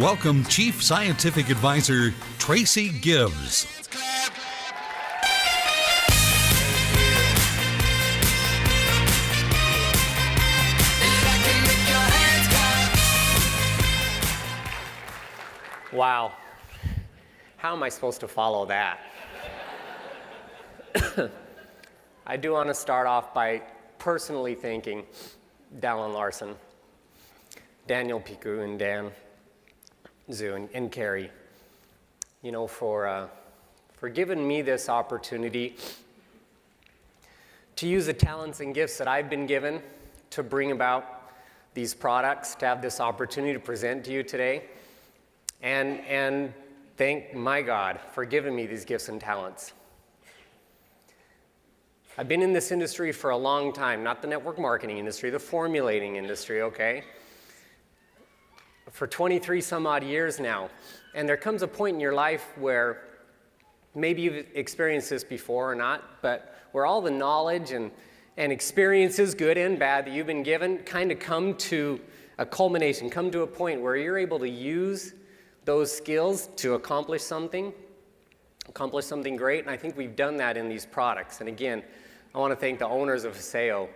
Welcome Chief Scientific Advisor Tracy Gibbs. Wow. How am I supposed to follow that? I do want to start off by personally thanking Dallin Larson, Daniel Piku, and Dan Zhu, and Carrie, for giving me this opportunity to use the talents and gifts that I've been given to bring about these products, to have this opportunity to present to you today, and thank my God for giving me these gifts and talents. I've been in this industry for a long time, not the network marketing industry, the formulating industry, okay? For 23 some odd years now. And there comes a point in your life where maybe you've experienced this before or not, but where all the knowledge and experiences, good and bad, that you've been given kind of come to a culmination, come to a point where you're able to use those skills to accomplish something great. And I think we've done that in these products. And again, I want to thank the owners of Vasayo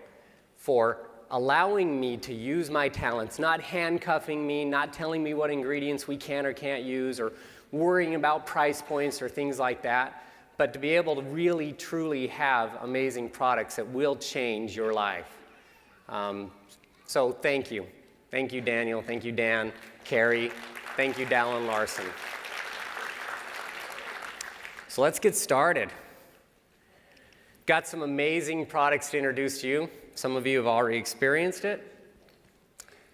for allowing me to use my talents, not handcuffing me, not telling me what ingredients we can or can't use, or worrying about price points or things like that, but to be able to really, truly have amazing products that will change your life. So thank you. Thank you, Daniel. Thank you, Dan, Carrie. Thank you, Dallin Larson. So let's get started. Got some amazing products to introduce to you. Some of you have already experienced it.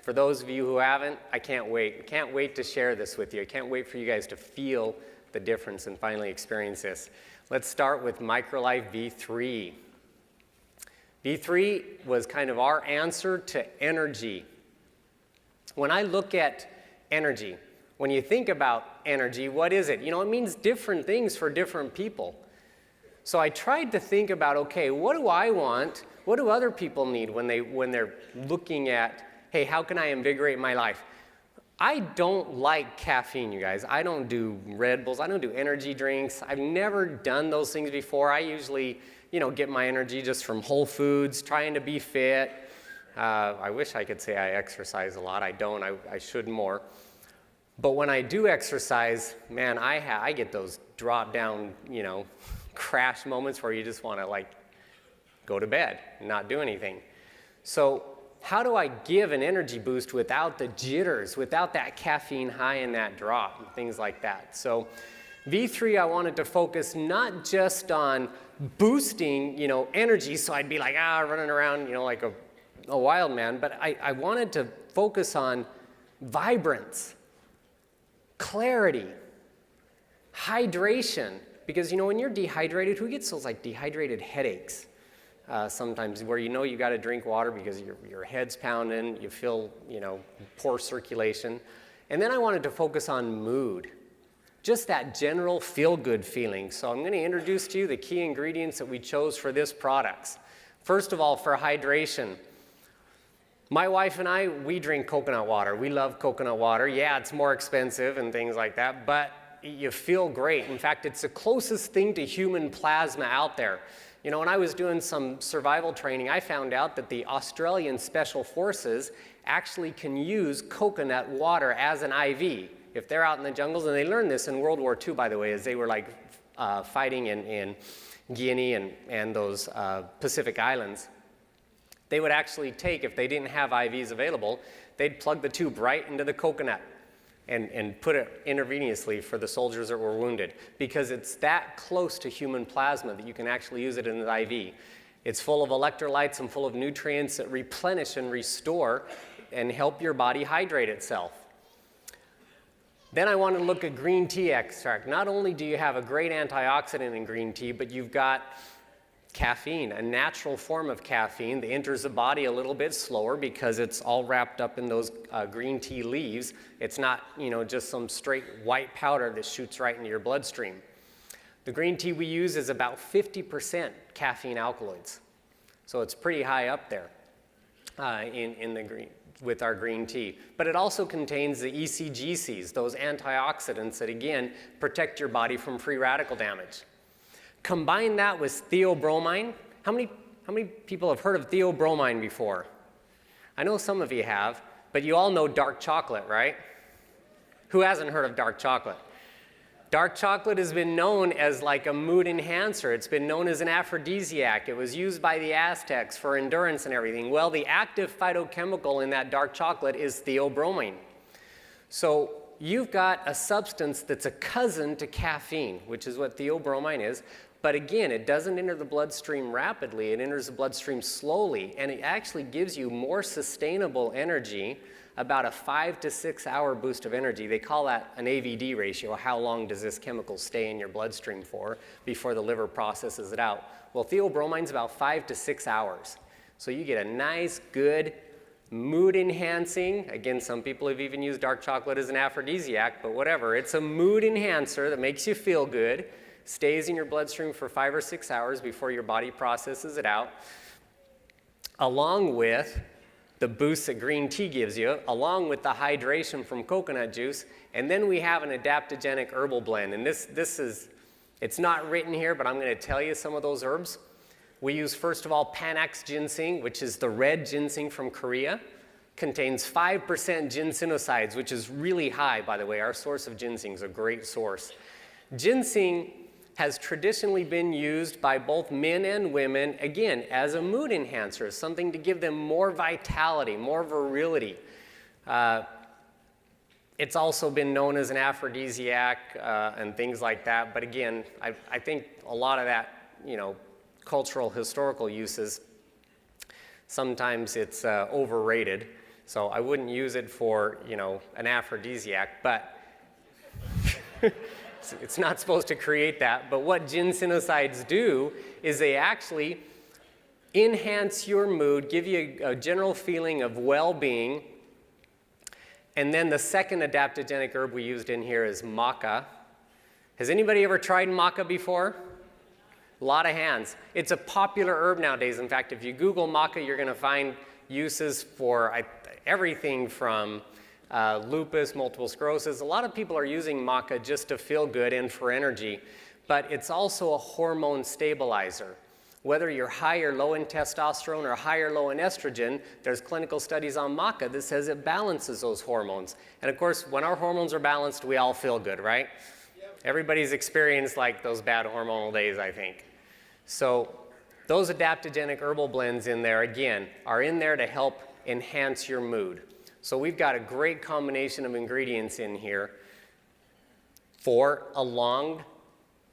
For those of you who haven't, I can't wait. Can't wait to share this with you. I can't wait for you guys to feel the difference and finally experience this. Let's start with MicroLife V3. V3 was kind of our answer to energy. When I look at energy, when you think about energy, what is it? It means different things for different people. So I tried to think about, okay, what do I want? What do other people need when they're looking at, hey, how can I invigorate my life? I don't like caffeine, you guys. I don't do Red Bulls. I don't do energy drinks. I've never done those things before. I usually, get my energy just from Whole Foods, trying to be fit. I wish I could say I exercise a lot. I don't. I should more. But when I do exercise, man, I get those drop down, crash moments where you just want to go to bed and not do anything. So how do I give an energy boost without the jitters, without that caffeine high and that drop and things like that? So V3, I wanted to focus not just on boosting, energy, so I'd be running around, like a wild man, but I wanted to focus on vibrance, clarity, hydration, because when you're dehydrated, who gets those dehydrated headaches sometimes where you got to drink water because your head's pounding, you feel poor circulation. And then I wanted to focus on mood, just that general feel-good feeling. So I'm going to introduce to you the key ingredients that we chose for this product. First of all, for hydration, my wife and I, we drink coconut water. We love coconut water. Yeah, it's more expensive and things like that, but you feel great. In fact, it's the closest thing to human plasma out there. When I was doing some survival training, I found out that the Australian Special Forces actually can use coconut water as an IV if they're out in the jungles. And they learned this in World War II, by the way, as they were fighting in Guinea and those Pacific Islands. They would actually take, if they didn't have IVs available, they'd plug the tube right into the coconut and put it intravenously for the soldiers that were wounded, because it's that close to human plasma that you can actually use it in an IV. It's full of electrolytes and full of nutrients that replenish and restore and help your body hydrate itself. Then I want to look at green tea extract. Not only do you have a great antioxidant in green tea, but you've got caffeine, a natural form of caffeine that enters the body a little bit slower because it's all wrapped up in those green tea leaves. It's not, just some straight white powder that shoots right into your bloodstream. The green tea we use is about 50% caffeine alkaloids. So it's pretty high up there in the green. with our green tea. But it also contains the ECGCs, those antioxidants that, again, protect your body from free radical damage. Combine that with theobromine. How many people have heard of theobromine before? I know some of you have, but you all know dark chocolate, right? Who hasn't heard of dark chocolate? Dark chocolate has been known as like a mood enhancer. It's been known as an aphrodisiac. It was used by the Aztecs for endurance and everything. Well, the active phytochemical in that dark chocolate is theobromine. So you've got a substance that's a cousin to caffeine, which is what theobromine is. But again, it doesn't enter the bloodstream rapidly. It enters the bloodstream slowly, and it actually gives you more sustainable energy, about a 5 to 6 hour boost of energy. They call that an AVD ratio. How long does this chemical stay in your bloodstream for before the liver processes it out? Well, theobromine's about 5 to 6 hours. So you get a nice, good, mood enhancing. Again, some people have even used dark chocolate as an aphrodisiac, but whatever. It's a mood enhancer that makes you feel good, stays in your bloodstream for 5 or 6 hours before your body processes it out, along with the boost that green tea gives you, along with the hydration from coconut juice. And then we have an adaptogenic herbal blend. And this is, it's not written here, but I'm going to tell you some of those herbs. We use, first of all, Panax ginseng, which is the red ginseng from Korea. Contains 5% ginsenosides, which is really high, by the way. Our source of ginseng is a great source. Ginseng has traditionally been used by both men and women, again, as a mood enhancer, something to give them more vitality, more virility. It's also been known as an aphrodisiac and things like that. But again, I think a lot of that, cultural, historical uses, sometimes it's overrated. So I wouldn't use it for, an aphrodisiac, but it's not supposed to create that. But what ginsenosides do is they actually enhance your mood, give you a general feeling of well-being. And then the second adaptogenic herb we used in here is maca. Has anybody ever tried maca before? A lot of hands. It's a popular herb nowadays. In fact, if you Google maca, you're going to find uses for everything from lupus, multiple sclerosis. A lot of people are using maca just to feel good and for energy, but it's also a hormone stabilizer. Whether you're high or low in testosterone or high or low in estrogen, there's clinical studies on maca that says it balances those hormones. And of course, when our hormones are balanced, we all feel good, right? Yep. Everybody's experienced like those bad hormonal days, I think. So those adaptogenic herbal blends in there, again, are in there to help enhance your mood. So we've got a great combination of ingredients in here for a long,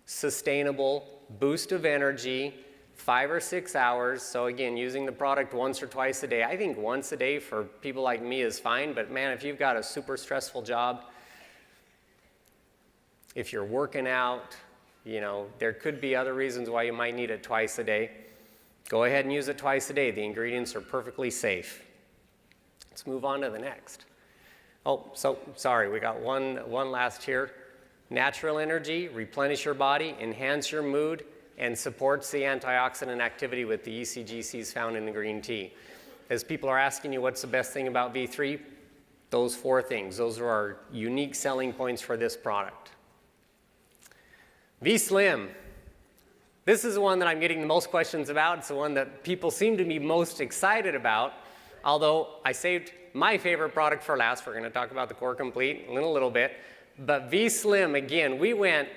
sustainable boost of energy, 5 or 6 hours. So again, using the product once or twice a day. I think once a day for people like me is fine, but man, if you've got a super stressful job, if you're working out, there could be other reasons why you might need it twice a day. Go ahead and use it twice a day. The ingredients are perfectly safe. Let's move on to the next. Oh, so sorry, we got one last here. Natural energy, replenish your body, enhance your mood, and supports the antioxidant activity with the ECGCs found in the green tea. As people are asking you what's the best thing about V3, those 4 things. Those are our unique selling points for this product. V-Slim. This is the one that I'm getting the most questions about. It's the one that people seem to be most excited about. Although I saved my favorite product for last. We're going to talk about the Core Complete in a little bit. But V-Slim, again, we went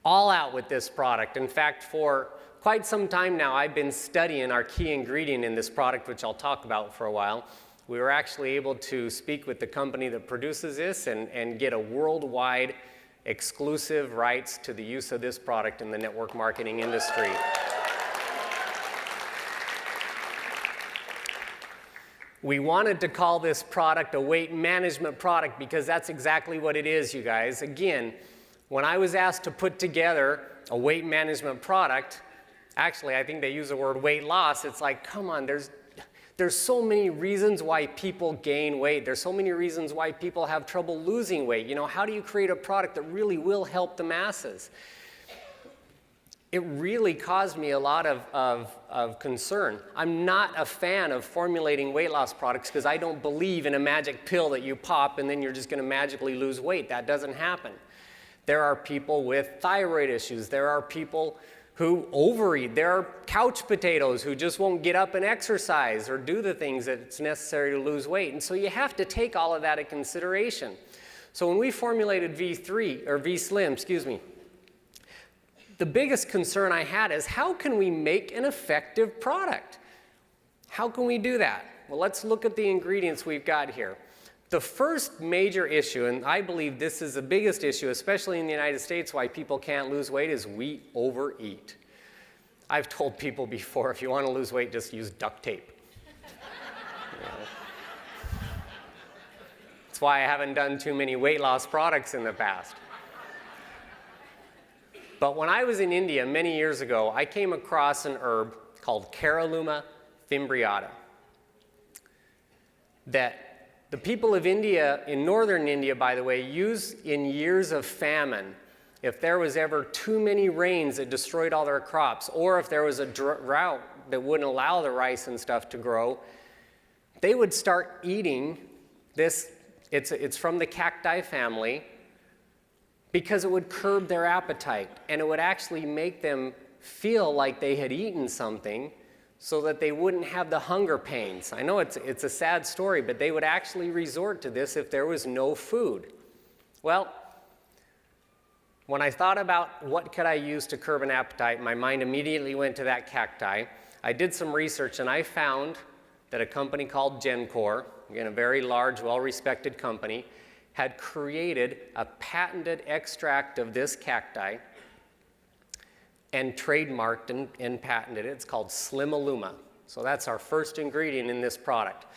all out with this product. In fact, for quite some time now, I've been studying our key ingredient in this product, which I'll talk about for a while. We were actually able to speak with the company that produces this and get a worldwide exclusive rights to the use of this product in the network marketing industry. We wanted to call this product a weight management product because that's exactly what it is, you guys. Again, when I was asked to put together a weight management product, actually I think they use the word weight loss, it's like, come on, there's so many reasons why people gain weight. There's so many reasons why people have trouble losing weight. How do you create a product that really will help the masses? it really caused me a lot of concern. I'm not a fan of formulating weight loss products because I don't believe in a magic pill that you pop and then you're just going to magically lose weight. That doesn't happen. There are people with thyroid issues. There are people who overeat. There are couch potatoes who just won't get up and exercise or do the things that it's necessary to lose weight. And so you have to take all of that into consideration. So when we formulated V3, or V-Slim, excuse me, the biggest concern I had is how can we make an effective product? How can we do that? Well, let's look at the ingredients we've got here. The first major issue, and I believe this is the biggest issue, especially in the United States, why people can't lose weight, is we overeat. I've told people before, if you want to lose weight, just use duct tape. That's why I haven't done too many weight loss products in the past. But when I was in India many years ago, I came across an herb called Caralluma fimbriata that the people of India, in northern India, by the way, use in years of famine. If there was ever too many rains that destroyed all their crops, or if there was a drought that wouldn't allow the rice and stuff to grow, they would start eating this. It's from the cacti family, because it would curb their appetite, and it would actually make them feel like they had eaten something so that they wouldn't have the hunger pains. I know it's a sad story, but they would actually resort to this if there was no food. Well, when I thought about what could I use to curb an appetite, my mind immediately went to that cacti. I did some research, and I found that a company called Gencor, again, a very large, well-respected company, had created a patented extract of this cacti and trademarked and patented it. It's called Slimaluma. So that's our first ingredient in this product.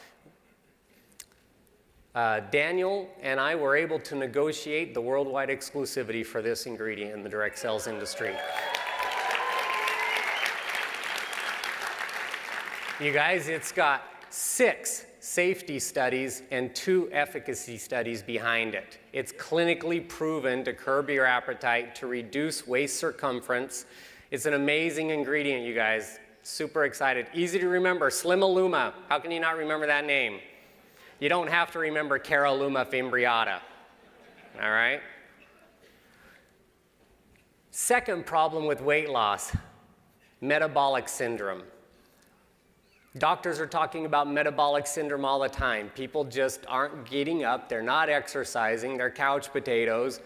Daniel and I were able to negotiate the worldwide exclusivity for this ingredient in the direct sales industry. You guys, it's got 6 safety studies and 2 efficacy studies behind it. It's clinically proven to curb your appetite, to reduce waist circumference. It's an amazing ingredient, you guys. Super excited. Easy to remember, Slimaluma. How can you not remember that name? You don't have to remember Caralluma fimbriata. All right? Second problem with weight loss, metabolic syndrome. Doctors are talking about metabolic syndrome all the time. People just aren't getting up, they're not exercising, they're couch potatoes,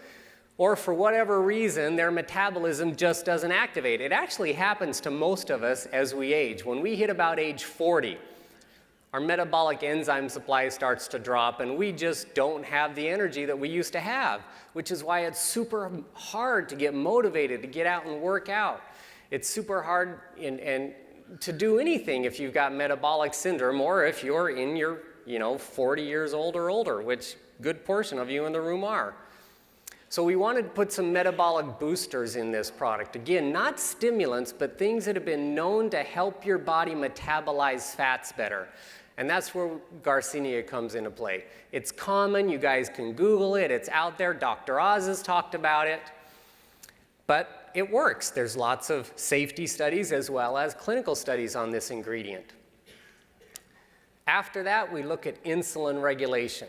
or for whatever reason, their metabolism just doesn't activate. It actually happens to most of us as we age. When we hit about age 40, our metabolic enzyme supply starts to drop, and we just don't have the energy that we used to have, which is why it's super hard to get motivated to get out and work out. It's super hard to do anything if you've got metabolic syndrome, or if you're in your 40 years old or older, which a good portion of you in the room are. So we wanted to put some metabolic boosters in this product. Again, not stimulants, but things that have been known to help your body metabolize fats better. And that's where Garcinia comes into play. It's common, you guys can Google it, it's out there, Dr. Oz has talked about it. But it works. There's lots of safety studies as well as clinical studies on this ingredient. After that, we look at insulin regulation.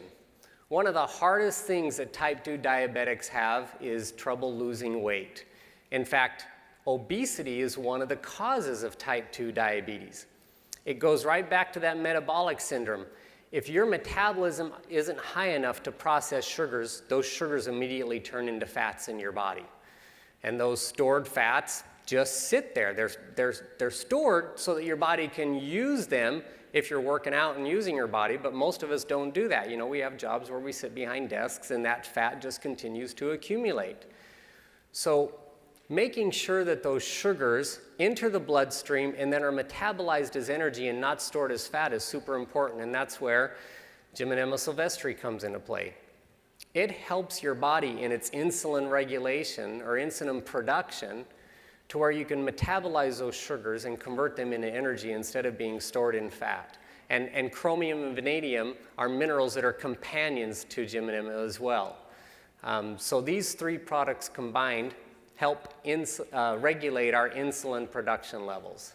One of the hardest things that type 2 diabetics have is trouble losing weight. In fact, obesity is one of the causes of type 2 diabetes. It goes right back to that metabolic syndrome. If your metabolism isn't high enough to process sugars, those sugars immediately turn into fats in your body. And those stored fats just sit there. They're stored so that your body can use them if you're working out and using your body, but most of us don't do that. We have jobs where we sit behind desks and that fat just continues to accumulate. So making sure that those sugars enter the bloodstream and then are metabolized as energy and not stored as fat is super important, and that's where Gymnema sylvestri comes into play. It helps your body in its insulin regulation or insulin production to where you can metabolize those sugars and convert them into energy instead of being stored in fat. And chromium and vanadium are minerals that are companions to Gymnema as well. So these 3 products combined help regulate our insulin production levels.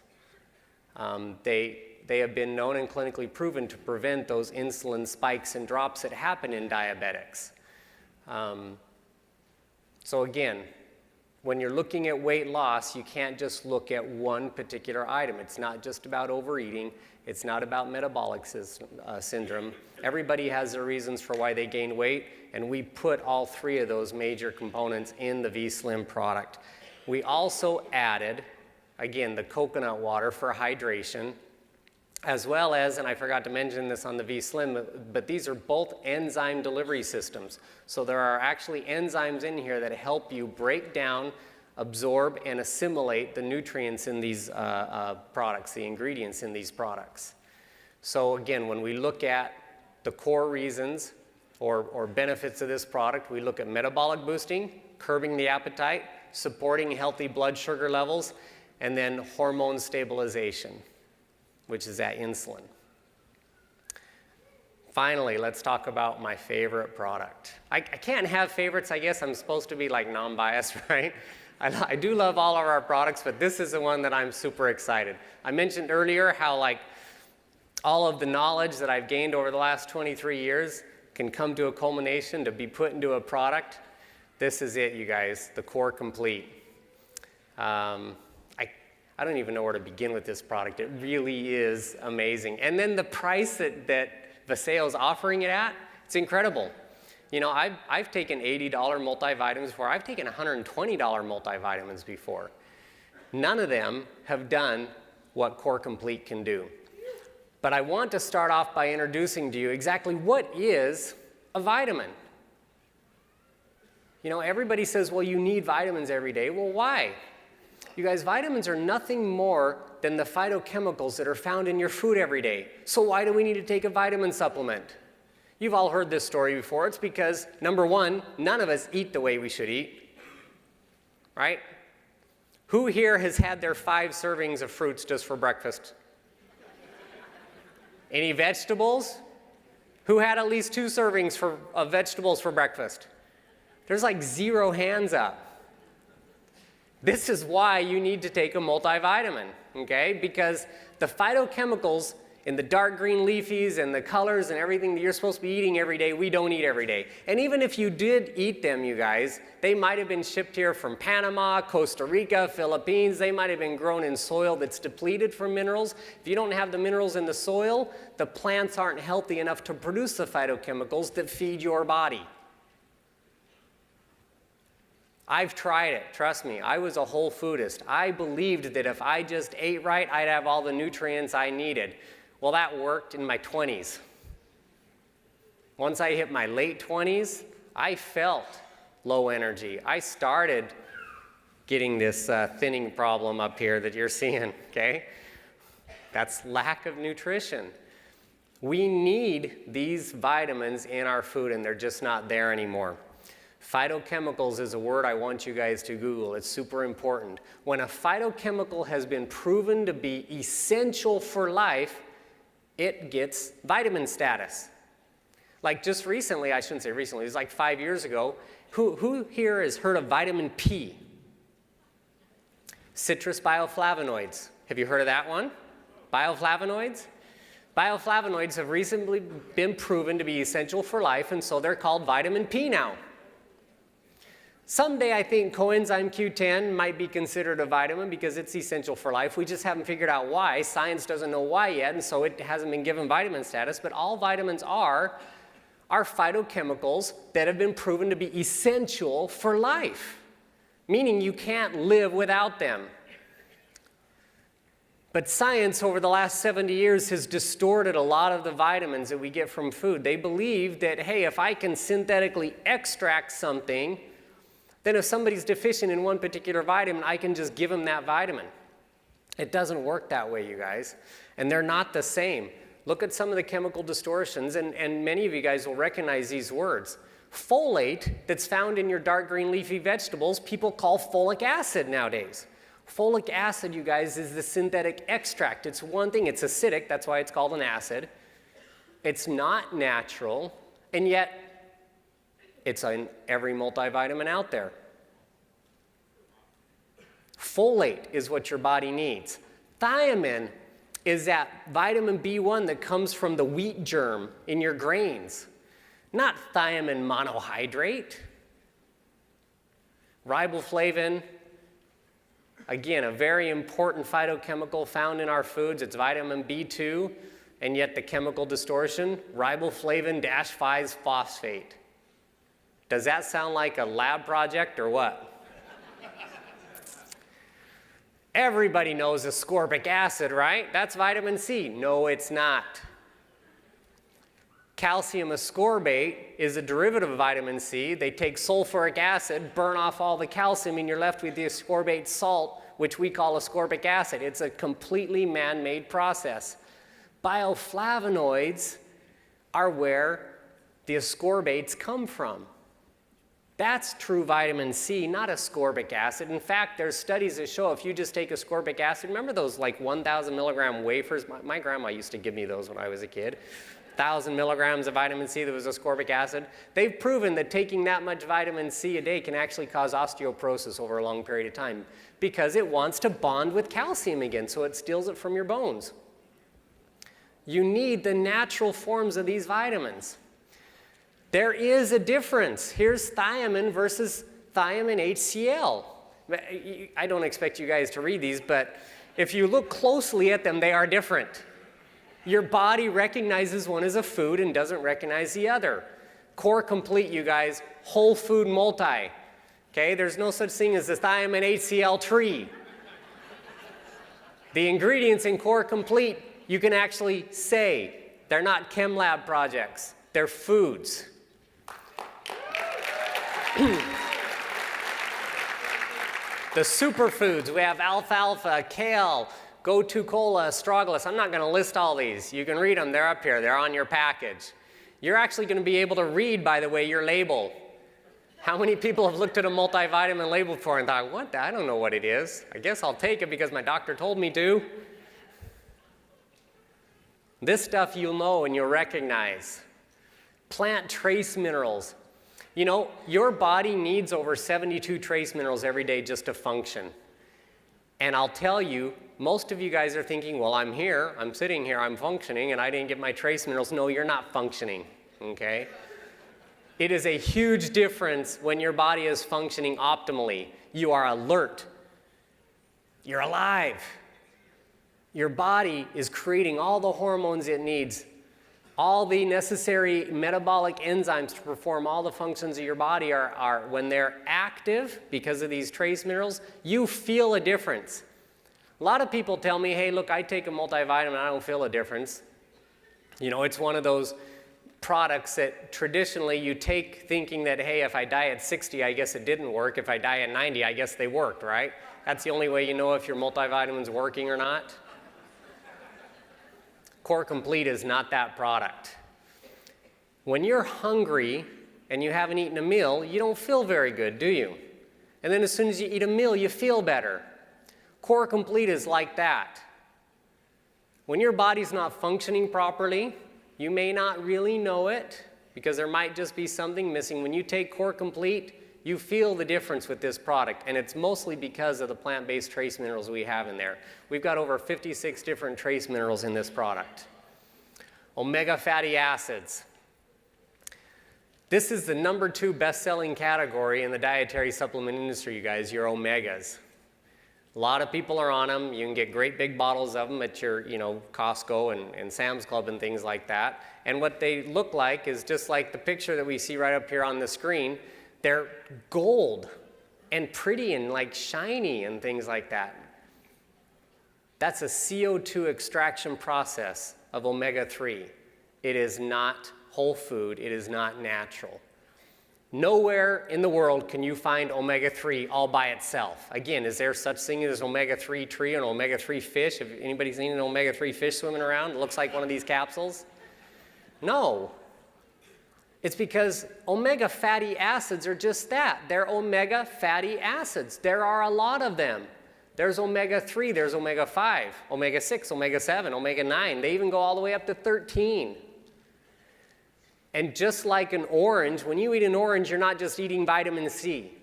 They have been known and clinically proven to prevent those insulin spikes and drops that happen in diabetics. So again, when you're looking at weight loss, you can't just look at one particular item. It's not just about overeating. It's not about metabolic syndrome. Everybody has their reasons for why they gain weight, and we put all three of those major components in the V-Slim product. We also added, again, the coconut water for hydration, as well as, and I forgot to mention this on the V-Slim, but these are both enzyme delivery systems. So there are actually enzymes in here that help you break down, absorb, and assimilate the nutrients in these products, the ingredients in these products. So again, when we look at the core reasons or benefits of this product, we look at metabolic boosting, curbing the appetite, supporting healthy blood sugar levels, and then hormone stabilization, which is that insulin. Finally, let's talk about my favorite product. I can't have favorites, I guess. I'm supposed to be like non-biased, right? I do love all of our products, but this is the one that I'm super excited. I mentioned earlier how like all of the knowledge that I've gained over the last 23 years can come to a culmination to be put into a product. This is it, you guys, the Core Complete. I don't even know where to begin with this product. It really is amazing. And then the price that Vasayo's offering it at, it's incredible. You know, I've taken $80 multivitamins before. I've taken $120 multivitamins before. None of them have done what Core Complete can do. But I want to start off by introducing to you exactly what is a vitamin. You know, everybody says, well, you need vitamins every day. Well, why? You guys, vitamins are nothing more than the phytochemicals that are found in your food every day. So why do we need to take a vitamin supplement? You've all heard this story before. It's because, number one, none of us eat the way we should eat, right? Who here has had their 5 servings of fruits just for breakfast? Any vegetables? Who had at least 2 servings of vegetables for breakfast? There's like 0 hands up. This is why you need to take a multivitamin, okay? Because the phytochemicals in the dark green leafies and the colors and everything that you're supposed to be eating every day, we don't eat every day. And even if you did eat them, you guys, they might have been shipped here from Panama, Costa Rica, Philippines. They might have been grown in soil that's depleted for minerals. If you don't have the minerals in the soil, the plants aren't healthy enough to produce the phytochemicals that feed your body. I've tried it, trust me. I was a whole foodist. I believed that if I just ate right, I'd have all the nutrients I needed. Well, that worked in my 20s. Once I hit my late 20s, I felt low energy. I started getting this thinning problem up here that you're seeing, okay? That's lack of nutrition. We need these vitamins in our food, and they're just not there anymore. Phytochemicals is a word I want you guys to Google. It's super important. When a phytochemical has been proven to be essential for life, it gets vitamin status. Like just recently, I shouldn't say recently, it was like 5 years ago, who here has heard of vitamin P? Citrus bioflavonoids. Have you heard of that one? Bioflavonoids? Bioflavonoids have recently been proven to be essential for life, and so they're called vitamin P now. Someday I think coenzyme Q10 might be considered a vitamin because it's essential for life. We just haven't figured out why. Science doesn't know why yet, and so it hasn't been given vitamin status. But all vitamins are phytochemicals that have been proven to be essential for life, meaning you can't live without them. But science over the last 70 years has distorted a lot of the vitamins that we get from food. They believe that, hey, if I can synthetically extract something, then if somebody's deficient in one particular vitamin, I can just give them that vitamin. It doesn't work that way, you guys. And they're not the same. Look at some of the chemical distortions, and many of you guys will recognize these words. Folate, that's found in your dark green leafy vegetables, people call folic acid nowadays. Folic acid, you guys, is the synthetic extract. It's one thing, it's acidic, that's why it's called an acid. It's not natural, and yet it's in every multivitamin out there. Folate is what your body needs. Thiamine is that vitamin B1 that comes from the wheat germ in your grains, not thiamine monohydrate. Riboflavin, again, a very important phytochemical found in our foods. It's vitamin B2, and yet the chemical distortion, riboflavin-5-phosphate. Does that sound like a lab project or what? Everybody knows ascorbic acid, right? That's vitamin C. No, it's not. Calcium ascorbate is a derivative of vitamin C. They take sulfuric acid, burn off all the calcium, and you're left with the ascorbate salt, which we call ascorbic acid. It's a completely man-made process. Bioflavonoids are where the ascorbates come from. That's true vitamin C, not ascorbic acid. In fact, there's studies that show if you just take ascorbic acid, remember those like 1,000 milligram wafers? My grandma used to give me those when I was a kid. 1,000 milligrams of vitamin C that was ascorbic acid. They've proven that taking that much vitamin C a day can actually cause osteoporosis over a long period of time because it wants to bond with calcium again, so it steals it from your bones. You need the natural forms of these vitamins. There is a difference. Here's thiamine versus thiamine HCl. I don't expect you guys to read these, but if you look closely at them, they are different. Your body recognizes one as a food and doesn't recognize the other. Core Complete, you guys, whole food multi. Okay, there's no such thing as the thiamine HCl tree. The ingredients in Core Complete, you can actually say, they're not chem lab projects, they're foods. The superfoods, we have alfalfa, kale, gotu-kola, astragalus. I'm not going to list all these. You can read them. They're up here. They're on your package. You're actually going to be able to read, by the way, your label. How many people have looked at a multivitamin label before and thought, what? I don't know what it is. I guess I'll take it because my doctor told me to. This stuff you'll know and you'll recognize. Plant trace minerals. You know, your body needs over 72 trace minerals every day just to function. And I'll tell you, most of you guys are thinking, well, I'm here, I'm sitting here, I'm functioning, and I didn't get my trace minerals. No, you're not functioning, okay? It is a huge difference when your body is functioning optimally. You are alert. You're alive. Your body is creating all the hormones it needs, all the necessary metabolic enzymes to perform all the functions of your body are when they're active because of these trace minerals, you feel a difference. A lot of people tell me, hey, look, I take a multivitamin, I don't feel a difference. You know, it's one of those products that traditionally you take thinking that, hey, if I die at 60, I guess it didn't work. If I die at 90, I guess they worked, right? That's the only way you know if your multivitamin's working or not. Core Complete is not that product. When you're hungry and you haven't eaten a meal, you don't feel very good, do you? And then as soon as you eat a meal, you feel better. Core Complete is like that. When your body's not functioning properly, you may not really know it because there might just be something missing. When you take Core Complete, you feel the difference with this product, and it's mostly because of the plant-based trace minerals we have in there. We've got over 56 different trace minerals in this product. Omega fatty acids. This is the #2 best-selling category in the dietary supplement industry, you guys, your omegas. A lot of people are on them. You can get great big bottles of them at your, Costco and Sam's Club and things like that. And what they look like is just like the picture that we see right up here on the screen. They're gold and pretty and like shiny and things like that. That's a CO2 extraction process of omega-3. It is not whole food. It is not natural. Nowhere in the world can you find omega-3 all by itself. Again, is there such thing as omega-3 tree and omega-3 fish? Have anybody seen an omega-3 fish swimming around? It looks like one of these capsules. No. It's because omega fatty acids are just that. They're omega fatty acids. There are a lot of them. There's omega-3, there's omega-5, omega-6, omega-7, omega-9. They even go all the way up to 13. And just like an orange, when you eat an orange, you're not just eating vitamin C,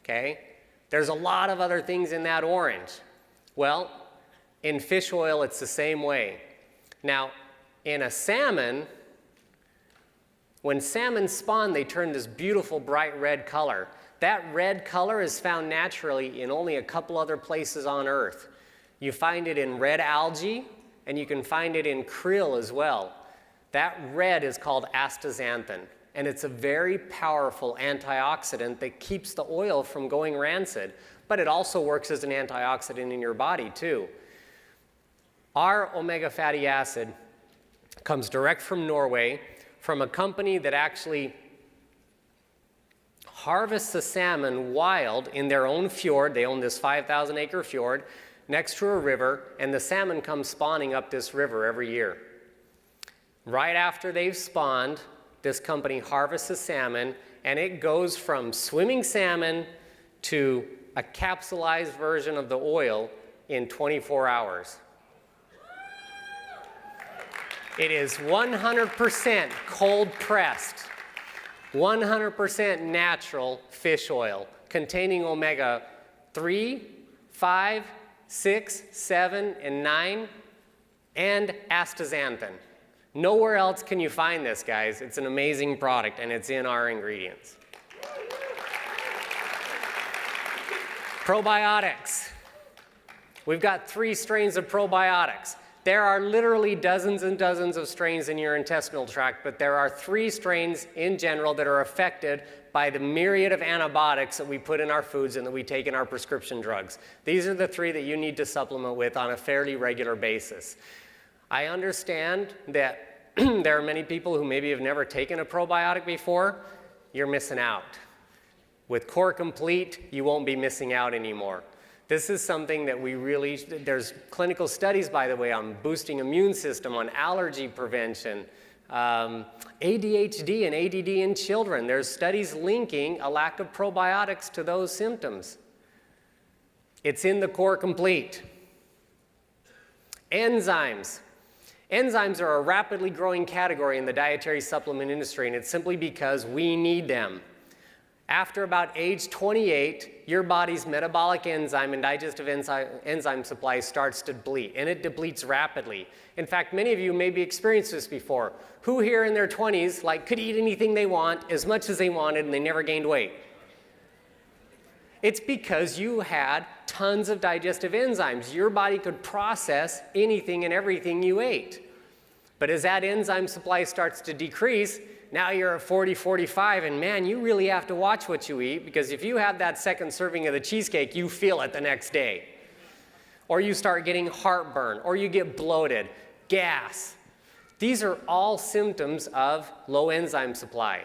okay? There's a lot of other things in that orange. Well, in fish oil, it's the same way. Now, in a salmon, when salmon spawn, they turn this beautiful bright red color. That red color is found naturally in only a couple other places on Earth. You find it in red algae, and you can find it in krill as well. That red is called astaxanthin, and it's a very powerful antioxidant that keeps the oil from going rancid, but it also works as an antioxidant in your body too. Our omega fatty acid comes direct from Norway, from a company that actually harvests the salmon wild in their own fjord. They own this 5,000-acre fjord next to a river, and the salmon come spawning up this river every year. Right after they've spawned, this company harvests the salmon, and it goes from swimming salmon to a capsulized version of the oil in 24 hours. It is 100% cold pressed, 100% natural fish oil containing omega 3, 5, 6, 7, and 9, and astaxanthin. Nowhere else can you find this, guys. It's an amazing product, and it's in our ingredients. Probiotics. We've got 3 strains of probiotics. There are literally dozens and dozens of strains in your intestinal tract, but there are 3 strains in general that are affected by the myriad of antibiotics that we put in our foods and that we take in our prescription drugs. These are the 3 that you need to supplement with on a fairly regular basis. I understand that there are many people who maybe have never taken a probiotic before. You're missing out. With Core Complete, you won't be missing out anymore. This is something that we really, there's clinical studies, by the way, on boosting immune system, on allergy prevention, ADHD and ADD in children. There's studies linking a lack of probiotics to those symptoms. It's in the Core Complete. Enzymes. Enzymes are a rapidly growing category in the dietary supplement industry, and it's simply because we need them. After about age 28, your body's metabolic enzyme and digestive enzyme supply starts to deplete, and it depletes rapidly. In fact, many of you maybe experienced this before. Who here in their 20s could eat anything they want, as much as they wanted, and they never gained weight? It's because you had tons of digestive enzymes. Your body could process anything and everything you ate. But as that enzyme supply starts to decrease, now you're at 40, 45, and man, you really have to watch what you eat, because if you have that second serving of the cheesecake, you feel it the next day. Or you start getting heartburn, or you get bloated, gas. These are all symptoms of low enzyme supply.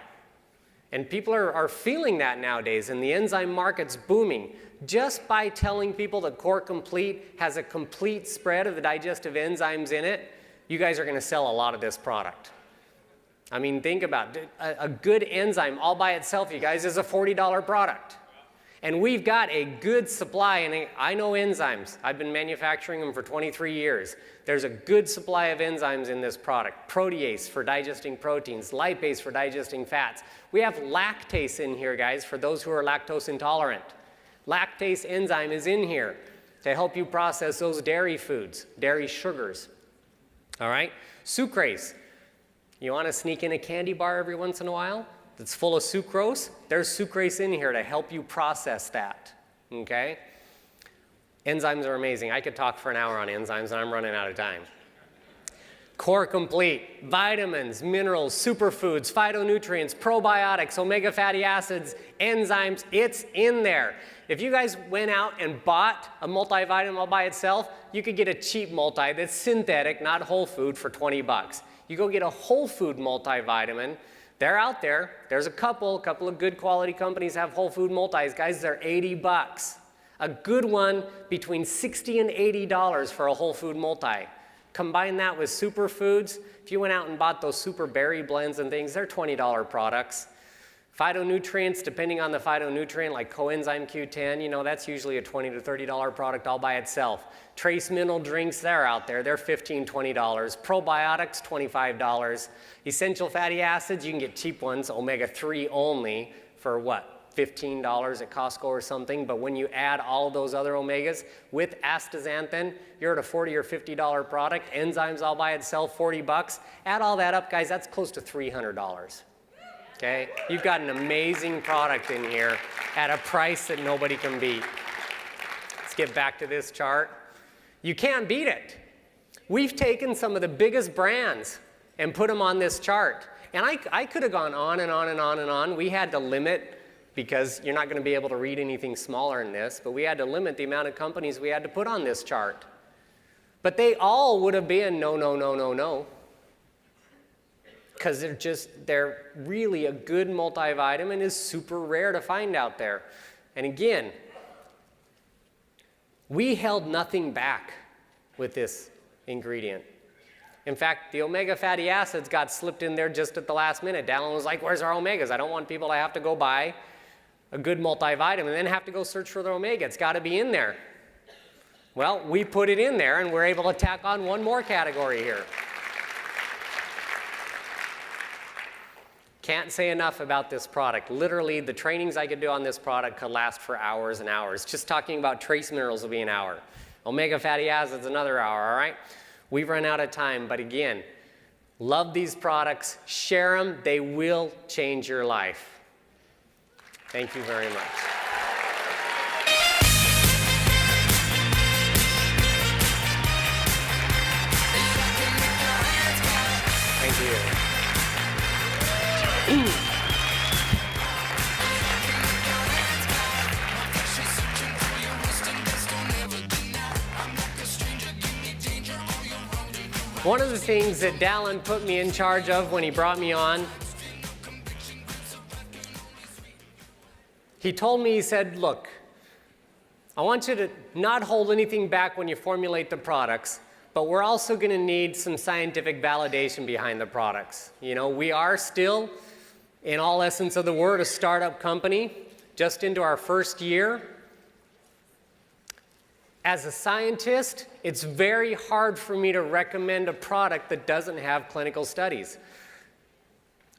And people are feeling that nowadays, and the enzyme market's booming. Just by telling people that Core Complete has a complete spread of the digestive enzymes in it, you guys are going to sell a lot of this product. I mean, think about it. A good enzyme all by itself, you guys, is a $40 product. And we've got a good supply, and I know enzymes. I've been manufacturing them for 23 years. There's a good supply of enzymes in this product. Protease for digesting proteins, lipase for digesting fats. We have lactase in here, guys, for those who are lactose intolerant. Lactase enzyme is in here to help you process those dairy foods, dairy sugars. All right? Sucrase. You want to sneak in a candy bar every once in a while that's full of sucrose? There's sucrase in here to help you process that, okay? Enzymes are amazing. I could talk for an hour on enzymes, and I'm running out of time. Core Complete, vitamins, minerals, superfoods, phytonutrients, probiotics, omega fatty acids, enzymes, it's in there. If you guys went out and bought a multivitamin all by itself, you could get a cheap multi that's synthetic, not whole food, for 20 bucks. You go get a whole food multivitamin. They're out there. There's a couple of good quality companies have whole food multis. Guys, they're 80 bucks. A good one between $60 and $80 for a whole food multi. Combine that with superfoods. If you went out and bought those super berry blends and things, they're $20 products. Phytonutrients, depending on the phytonutrient, like coenzyme Q10, you know, that's usually a $20 to $30 product all by itself. Trace mineral drinks, they're out there. They're $15, $20. Probiotics, $25. Essential fatty acids, you can get cheap ones, omega-3 only, for what? $15 at Costco or something, but when you add all of those other omegas with astaxanthin, you're at a $40 or $50 product. Enzymes all by itself, 40 bucks. Add all that up, guys, that's close to $300. Okay? You've got an amazing product in here at a price that nobody can beat. Let's get back to this chart. You can't beat it. We've taken some of the biggest brands and put them on this chart. And I could have gone on and on and on and on. We had to limit, because you're not going to be able to read anything smaller than this, but we had to limit the amount of companies we had to put on this chart. But they all would have been no, no, no, no, no. Because they're really a good multivitamin is super rare to find out there. And again, we held nothing back with this ingredient. In fact, the omega fatty acids got slipped in there just at the last minute. Dallin was like, where's our omegas? I don't want people to have to go buy a good multivitamin and then have to go search for their omega. It's got to be in there. Well, we put it in there, and we're able to tack on one more category here. Can't say enough about this product. Literally, the trainings I could do on this product could last for hours and hours. Just talking about trace minerals will be an hour. Omega fatty acids, another hour, all right? We've run out of time, but again, love these products, share them, they will change your life. Thank you very much. Thank you. One of the things that Dallin put me in charge of when he brought me on, he told me, he said, look, I want you to not hold anything back when you formulate the products, but we're also going to need some scientific validation behind the products. You know, we are still, in all essence of the word, a startup company, just into our first year. As a scientist, it's very hard for me to recommend a product that doesn't have clinical studies.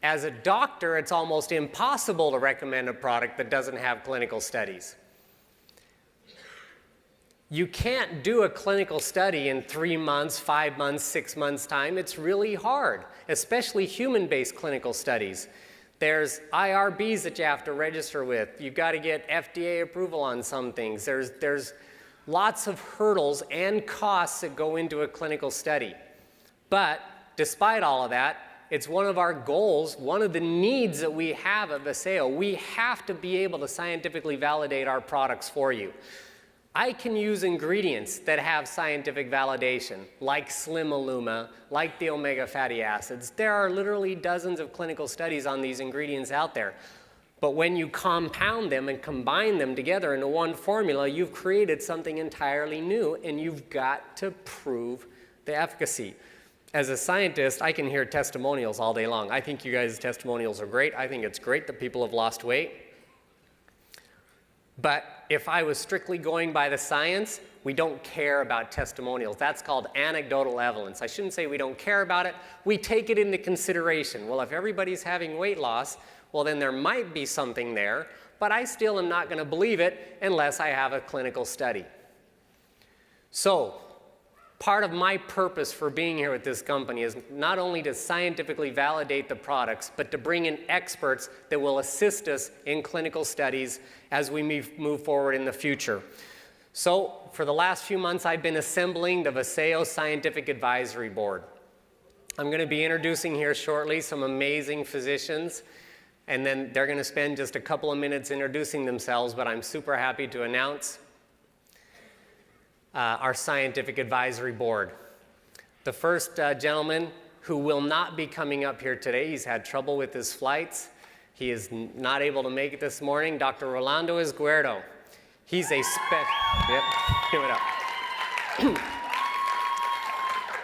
As a doctor, it's almost impossible to recommend a product that doesn't have clinical studies. You can't do a clinical study in 3 months, 5 months, 6 months' time. It's really hard, especially human-based clinical studies. There's IRBs that you have to register with. You've got to get FDA approval on some things. There's lots of hurdles and costs that go into a clinical study. But despite all of that, it's one of our goals, one of the needs that we have at Vasayo. We have to be able to scientifically validate our products for you. I can use ingredients that have scientific validation, like Slim Illuma, like the omega fatty acids. There are literally dozens of clinical studies on these ingredients out there. But when you compound them and combine them together into one formula, you've created something entirely new, and you've got to prove the efficacy. As a scientist, I can hear testimonials all day long. I think you guys' testimonials are great. I think it's great that people have lost weight. But if I was strictly going by the science, we don't care about testimonials. That's called anecdotal evidence. I shouldn't say we don't care about it. We take it into consideration. Well, if everybody's having weight loss, well, then there might be something there, but I still am not going to believe it unless I have a clinical study. So, part of my purpose for being here with this company is not only to scientifically validate the products, but to bring in experts that will assist us in clinical studies as we move forward in the future. So, for the last few months, I've been assembling the Vasayo Scientific Advisory Board. I'm going to be introducing here shortly some amazing physicians, and then they're going to spend just a couple of minutes introducing themselves, but I'm super happy to announce our Scientific Advisory Board. The first gentleman who will not be coming up here today, he's had trouble with his flights. He is not able to make it this morning, Dr. Rolando Izquierdo. He's a yep, give it up.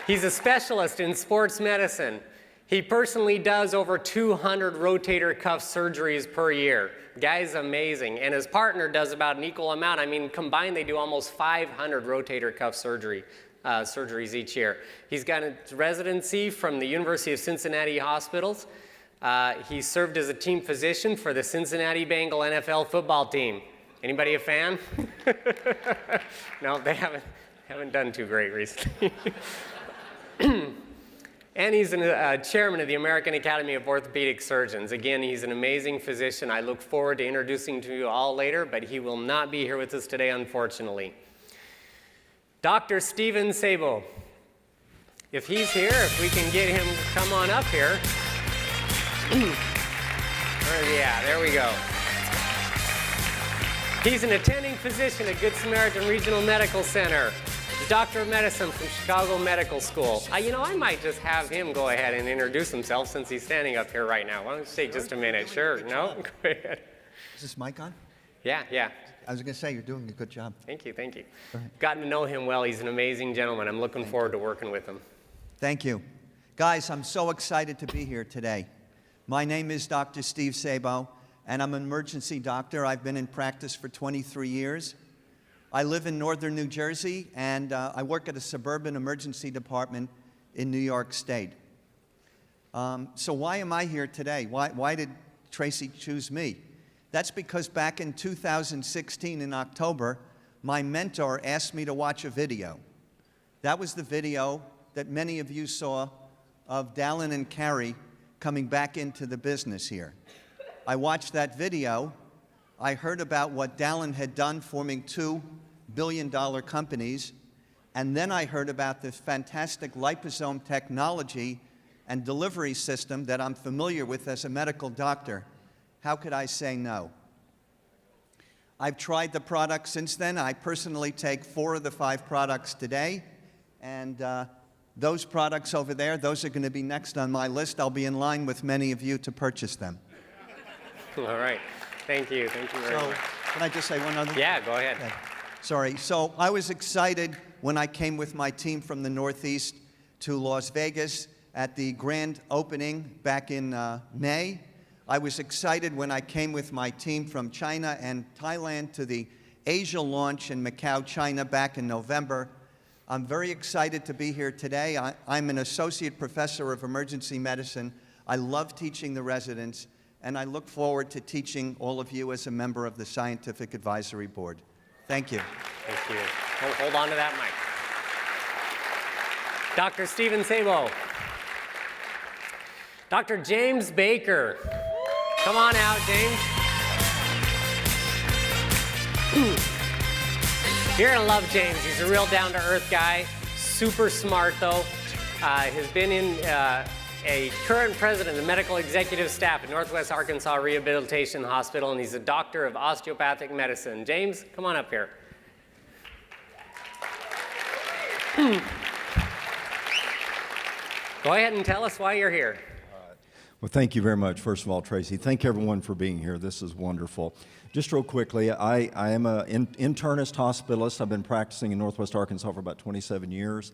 He's a specialist in sports medicine. He personally does over 200 rotator cuff surgeries per year. Guy's amazing. And his partner does about an equal amount. I mean, combined, they do almost 500 rotator cuff surgeries each year. He's got a residency from the University of Cincinnati Hospitals. He served as a team physician for the Cincinnati Bengal NFL football team. Anybody a fan? No, they haven't done too great recently. And he's chairman of the American Academy of Orthopedic Surgeons. Again, he's an amazing physician. I look forward to introducing to you all later, but he will not be here with us today, unfortunately. Dr. Stephen Sabo. If he's here, if we can get him to come on up here. Yeah, there we go. He's an attending physician at Good Samaritan Regional Medical Center. He's a doctor of medicine from Chicago Medical School. You know, I might just have him go ahead and introduce himself since he's standing up here right now. Why don't you take just a minute? Sure, no? Go ahead. Is this mic on? Yeah. I was going to say, you're doing a good job. Thank you. Gotten to know him well. He's an amazing gentleman. I'm looking forward to working with him. Thank you. Guys, I'm so excited to be here today. My name is Dr. Steve Sabo, and I'm an emergency doctor. I've been in practice for 23 years. I live in northern New Jersey, and I work at a suburban emergency department in New York State. So why am I here today? Why did Tracy choose me? That's because back in 2016 in October, my mentor asked me to watch a video. That was the video that many of you saw of Dallin and Carrie coming back into the business here. I watched that video. I heard about what Dallin had done, forming $2 billion companies, and then I heard about this fantastic liposome technology and delivery system that I'm familiar with as a medical doctor. How could I say no? I've tried the products since then. I personally take 4 of the 5 products today, and those products over there, those are going to be next on my list. I'll be in line with many of you to purchase them. All right. Thank you very much. Can I just say one other thing? Yeah, go ahead. Okay. Sorry. So I was excited when I came with my team from the Northeast to Las Vegas at the grand opening back in May. I was excited when I came with my team from China and Thailand to the Asia launch in Macau, China back in November. I'm very excited to be here today. I'm an associate professor of emergency medicine. I love teaching the residents, and I look forward to teaching all of you as a member of the Scientific Advisory Board. Thank you. Thank you. Hold on to that mic. Dr. Stephen Sabo. Dr. James Baker. Come on out, James. You're going to love James. He's a real down-to-earth guy, super smart, though. Has been in a current president of the medical executive staff at Northwest Arkansas Rehabilitation Hospital, and he's a doctor of osteopathic medicine. James, come on up here. Go ahead and tell us why you're here. Well, thank you very much, first of all, Tracy. Thank everyone for being here. This is wonderful. Just real quickly, I am an internist hospitalist. I've been practicing in Northwest Arkansas for about 27 years.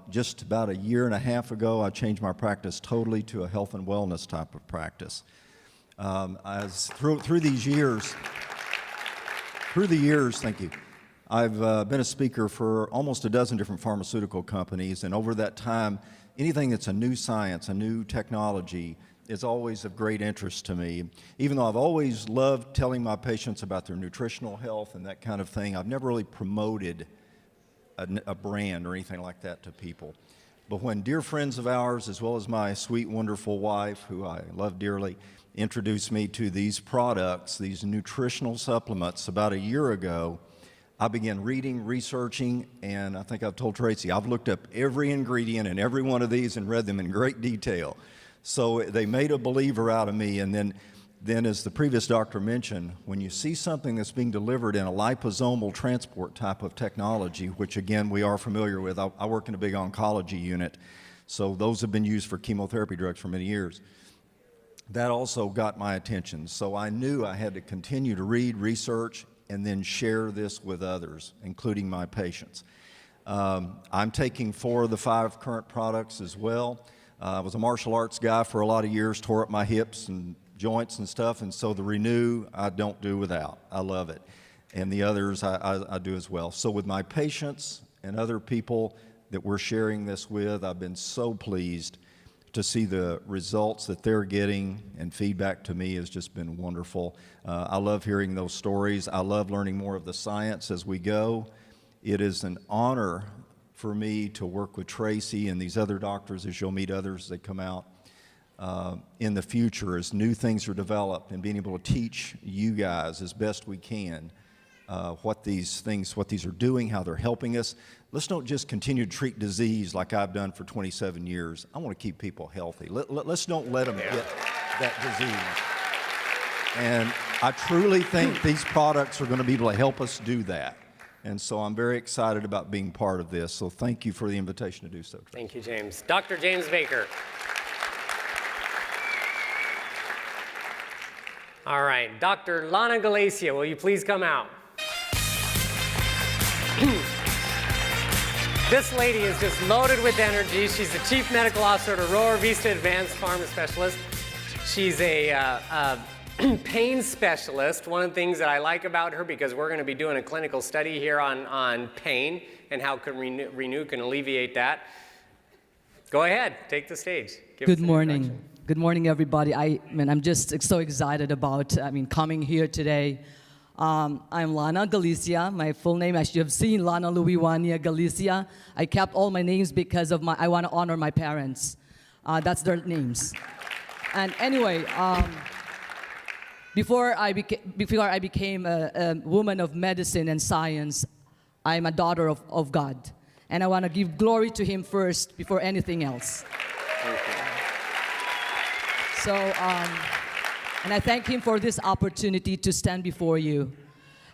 Just about a year and a half ago, I changed my practice totally to a health and wellness type of practice. Through the years, thank you, I've been a speaker for almost a dozen different pharmaceutical companies, and over that time, anything that's a new science, a new technology, is always of great interest to me. Even though I've always loved telling my patients about their nutritional health and that kind of thing, I've never really promoted a brand or anything like that to people. But when dear friends of ours, as well as my sweet, wonderful wife, who I love dearly, introduced me to these products, these nutritional supplements, about a year ago, I began reading, researching, and I think I've told Tracy, I've looked up every ingredient in every one of these and read them in great detail. So they made a believer out of me, and then as the previous doctor mentioned, when you see something that's being delivered in a liposomal transport type of technology, which again we are familiar with, I work in a big oncology unit, so those have been used for chemotherapy drugs for many years. That also got my attention, so I knew I had to continue to read, research, and then share this with others, including my patients. I'm taking 4 of the 5 current products as well. I was a martial arts guy for a lot of years, tore up my hips and joints and stuff, and so the Renew I don't do without. I love it. And the others I do as well. So with my patients and other people that we're sharing this with, I've been so pleased to see the results that they're getting, and feedback to me has just been wonderful. I love hearing those stories. I love learning more of the science as we go. It is an honor for me to work with Tracy and these other doctors, as you'll meet others that come out in the future as new things are developed, and being able to teach you guys as best we can what these are doing, how they're helping us. Let's don't just continue to treat disease like I've done for 27 years. I want to keep people healthy. Let's don't let them get that disease. And I truly think these products are going to be able to help us do that. And so I'm very excited about being part of this. So thank you for the invitation to do so. Thank you, James. Dr. James Baker. All right, Dr. Lana Galicia, will you please come out? This lady is just loaded with energy. She's the Chief Medical Officer at Aurora Vista Advanced Pharma Specialist. She's a pain specialist. One of the things that I like about her, because we're going to be doing a clinical study here on pain and how can Renew can alleviate that. Go ahead, take the stage. Good morning. Good morning, everybody. I'm just so excited about coming here today. I'm Lana Galicia. My full name, as you have seen, Lana Luiwania Galicia. I kept all my names because of I want to honor my parents. That's their names. And anyway, before I became a woman of medicine and science, I'm a daughter of God. And I want to give glory to Him first before anything else. So, and I thank Him for this opportunity to stand before you.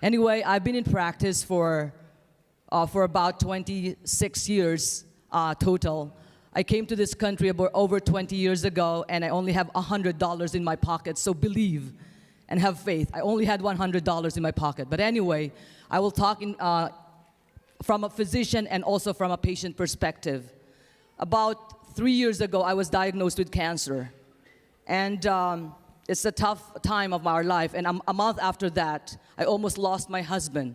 Anyway, I've been in practice for about 26 years total. I came to this country about over 20 years ago, and I only have $100 in my pocket, so believe and have faith. I only had $100 in my pocket. But anyway, I will talk from a physician and also from a patient perspective. About 3 years ago, I was diagnosed with cancer. And it's a tough time of our life. And a month after that, I almost lost my husband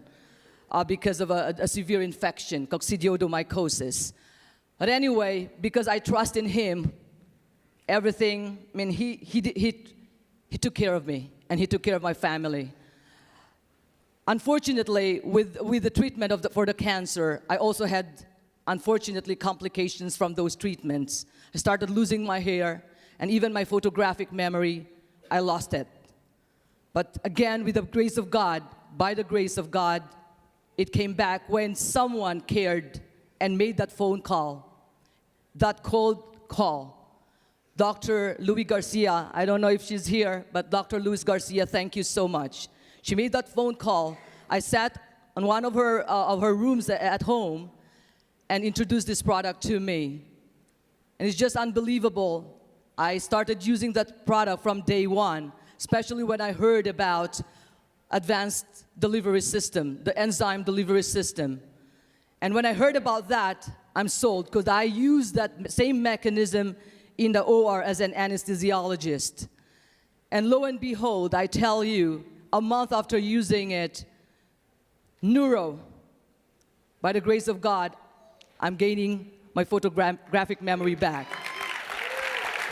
because of a severe infection, coccidioidomycosis. But anyway, because I trust in Him, everything, He took care of me, and He took care of my family. Unfortunately, with the treatment for the cancer, I also had, unfortunately, complications from those treatments. I started losing my hair, and even my photographic memory, I lost it. But again, with the grace of God, by the grace of God, it came back when someone cared and made that phone call, that cold call. Dr. Louis Garcia, I don't know if she's here, but Dr. Louis Garcia, thank you so much. She made that phone call. I sat on one of her rooms at home and introduced this product to me. And it's just unbelievable. I started using that product from day one, especially when I heard about advanced delivery system, the enzyme delivery system. And when I heard about that, I'm sold, because I use that same mechanism in the OR as an anesthesiologist. And lo and behold, I tell you, a month after using it, by the grace of God, I'm gaining my photographic memory back.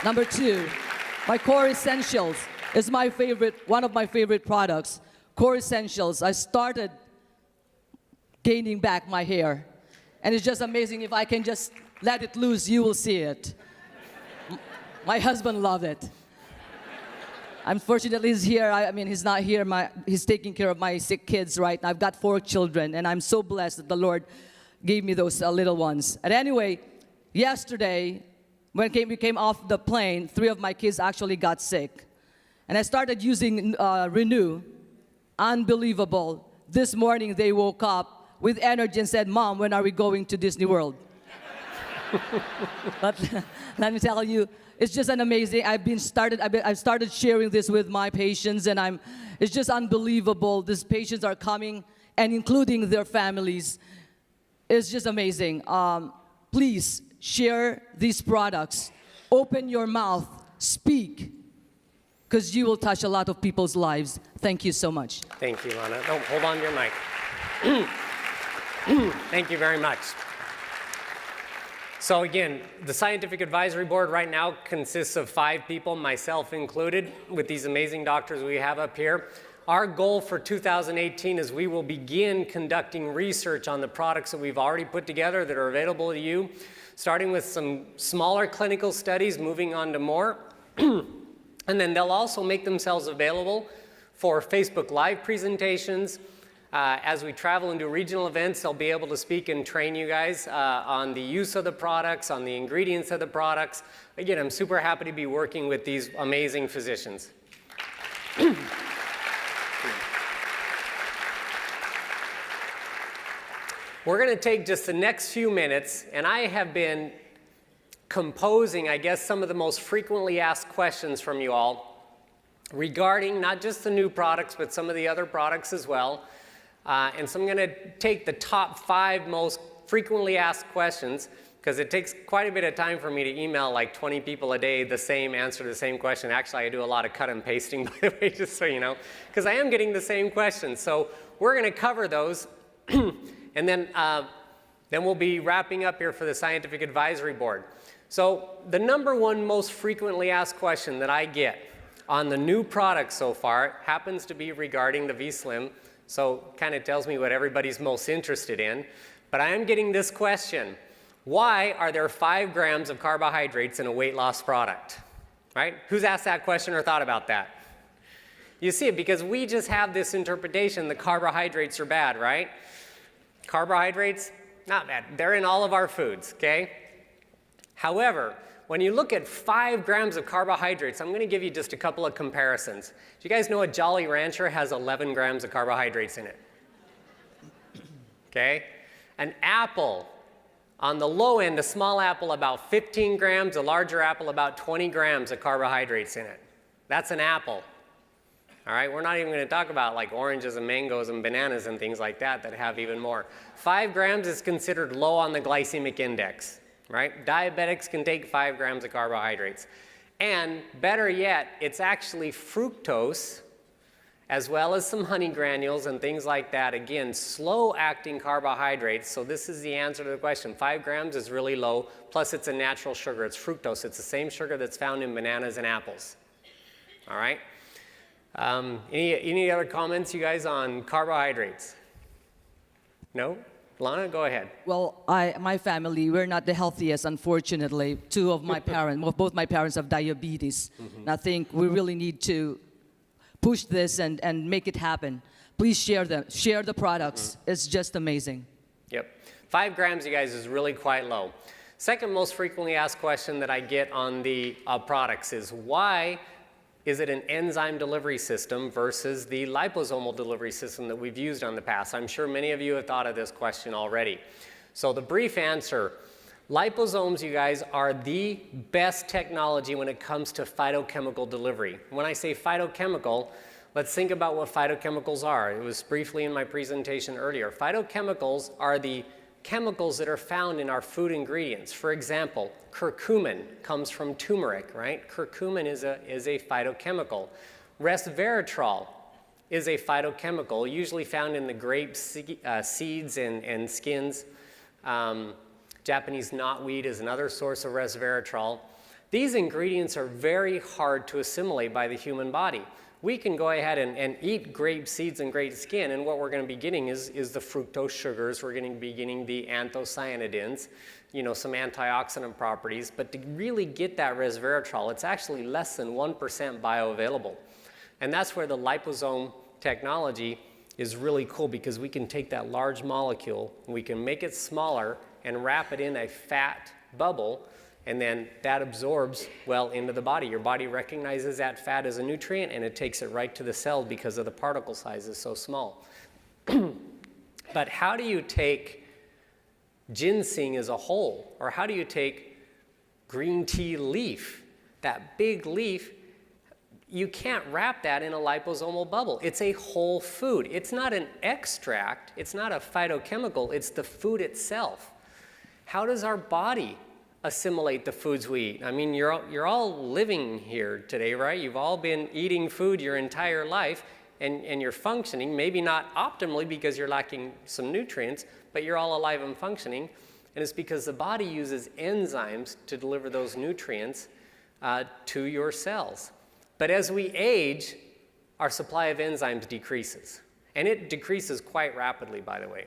Number 2, my Core Essentials is one of my favorite products. Core Essentials, I started gaining back my hair. And it's just amazing. If I can just let it loose, you will see it. My husband loved it. Unfortunately, he's here. He's not here. He's taking care of my sick kids right now. I've got 4 children, and I'm so blessed that the Lord gave me those little ones. And anyway, yesterday, when we came off the plane, 3 of my kids actually got sick. And I started using Renew. Unbelievable. This morning, they woke up with energy and said, "Mom, when are we going to Disney World?" But let me tell you, it's just an amazing. I've started sharing this with my patients, and it's just unbelievable. These patients are coming, and including their families. It's just amazing. Please share these products. Open your mouth. Speak. Because you will touch a lot of people's lives. Thank you so much. Thank you, Lana. Oh, hold on to your mic. Thank you very much. So again, the Scientific Advisory Board right now consists of 5 people, myself included, with these amazing doctors we have up here. Our goal for 2018 is we will begin conducting research on the products that we've already put together that are available to you, starting with some smaller clinical studies, moving on to more. And then they'll also make themselves available for Facebook Live presentations. As we travel and do regional events, they'll be able to speak and train you guys on the use of the products, on the ingredients of the products. Again, I'm super happy to be working with these amazing physicians. We're going to take just the next few minutes, and I have been composing, I guess, some of the most frequently asked questions from you all regarding not just the new products, but some of the other products as well. And so I'm going to take the top 5 most frequently asked questions, because it takes quite a bit of time for me to email like 20 people a day the same answer to the same question. Actually, I do a lot of cut and pasting, by the way, just so you know, because I am getting the same questions. So we're going to cover those, and then we'll be wrapping up here for the Scientific Advisory Board. So the #1 most frequently asked question that I get on the new products so far happens to be regarding the V-Slim. So kind of tells me what everybody's most interested in. But I am getting this question: why are there 5 grams of carbohydrates in a weight loss product? Right? Who's asked that question or thought about that? You see it because we just have this interpretation that carbohydrates are bad, right? Carbohydrates, not bad. They're in all of our foods, okay? However, when you look at 5 grams of carbohydrates, I'm going to give you just a couple of comparisons. Do you guys know a Jolly Rancher has 11 grams of carbohydrates in it? Okay? An apple, on the low end, a small apple about 15 grams, a larger apple about 20 grams of carbohydrates in it. That's an apple. All right? We're not even going to talk about like oranges and mangoes and bananas and things like that that have even more. 5 grams is considered low on the glycemic index. Right? Diabetics can take 5 grams of carbohydrates. And better yet, it's actually fructose, as well as some honey granules and things like that. Again, slow-acting carbohydrates. So this is the answer to the question. 5 grams is really low, plus it's a natural sugar. It's fructose. It's the same sugar that's found in bananas and apples. All right? Any other comments, you guys, on carbohydrates? No? Lana, go ahead. Well, my family, we're not the healthiest, unfortunately. 2 of my parents, well, both my parents have diabetes. And I think we really need to push this and make it happen. Please share them. Share the products. It's just amazing. Yep. 5 grams, you guys, is really quite low. Second most frequently asked question that I get on the products is, why is it an enzyme delivery system versus the liposomal delivery system that we've used on the past? I'm sure many of you have thought of this question already. So the brief answer, liposomes, you guys, are the best technology when it comes to phytochemical delivery. When I say phytochemical, let's think about what phytochemicals are. It was briefly in my presentation earlier. Phytochemicals are the chemicals that are found in our food ingredients. For example, curcumin comes from turmeric, right? Curcumin is a phytochemical. Resveratrol is a phytochemical, usually found in the grape seeds and skins. Japanese knotweed is another source of resveratrol. These ingredients are very hard to assimilate by the human body. We can go ahead and eat grape seeds and grape skin, and what we're going to be getting is the fructose sugars. We're going to be getting the anthocyanidins, you know, some antioxidant properties. But to really get that resveratrol, it's actually less than 1% bioavailable. And that's where the liposome technology is really cool, because we can take that large molecule, we can make it smaller and wrap it in a fat bubble, and then that absorbs well into the body. Your body recognizes that fat as a nutrient, and it takes it right to the cell because of the particle size is so small. But how do you take ginseng as a whole, or how do you take green tea leaf, that big leaf? You can't wrap that in a liposomal bubble. It's a whole food. It's not an extract. It's not a phytochemical. It's the food itself. How does our body assimilate the foods we eat? I mean, you're all living here today, right? You've all been eating food your entire life, and you're functioning, maybe not optimally because you're lacking some nutrients, but you're all alive and functioning. And it's because the body uses enzymes to deliver those nutrients to your cells. But as we age, our supply of enzymes decreases. And it decreases quite rapidly, by the way.